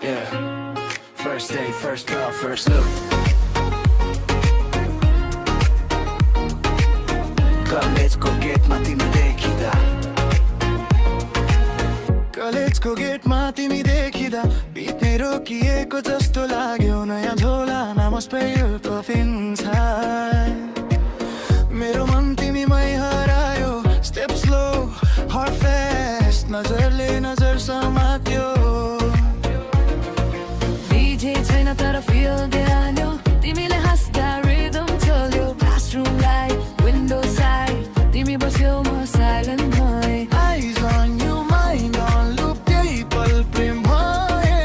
Yeah. First day, first love, first look. कलेजको गेटमा तिमी देखिदा, कलेजको गेटमा तिमी देखिदा बित्ने रोकिएको जस्तो लाग्यो नयाँ झोला नाम स्पेयर कफिन छ मेरो मन तिमीमै हरायो स्टेप स्लो हार्ट फास्ट नजरले नजर समात्यो डीजे छैन तर फिल दिहाल्यो तिमीले हाँस्दा रिदम चल्यो क्लासरुम लाइट विन्डो साइड तिमी बस्यो म साइलेन्ट भएँ Eyes on you, mind on loop त्यही पल प्रेम भए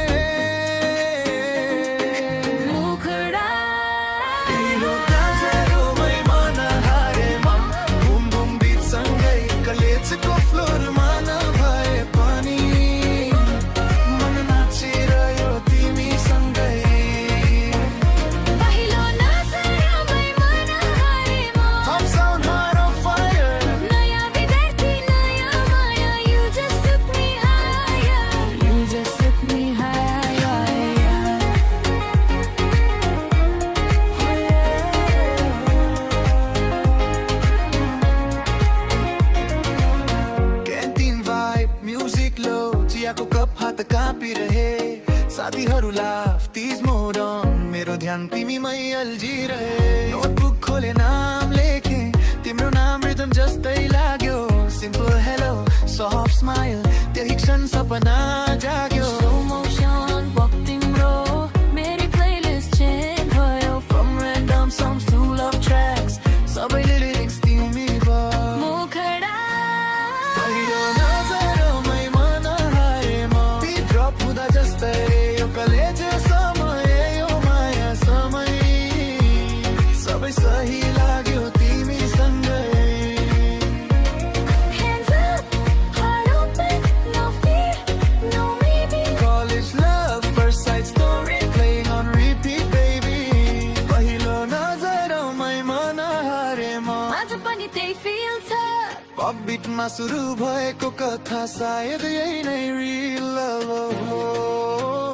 मुखडा तिम्रो काजरोमै मन हारे म घुम घुम बिचसँगै कलेजको फ्लोरमा नभए पनि मन नाचिरह्यो तिमीसँगै पहिलो नजरमै मन हारे म Thumbs down, heart on fire नयाँ विद्यार्थी नयाँ माया You just took me higher You just took me higher canteen vibe music लो चियाको कप हात काँपिरहे साथीहरू लाफ तिज मोडन मेरो ध्यान तिमीमै अल्झिरहे नोटबुक खोले नाम लेखे तिम्रो नाम रिदम जस्तै लाग्यो सिम्पल हेलो सफ्ट स्माइल त्यही क्षण सपना जाग्यो Slow motion walk तिम्रो मेरी playlist change भयो From random songs to love tracks सबैले lyrics तिमी भयो मुखडा पहिलो नजरमै मन हारे म ड्रप हुँदा जस्तै यो कलेज समय यो माया समय सबै सही लाग्यो तिमीसँगै Hands up, heart open, no fear, no maybe College love, first sight story playing on repeat baby पहिलो नजरमै मन हारे म आज पनि त्यही feel छ पप बिटमा सुरु भएको कथा सायद यही नै रियल लभ हो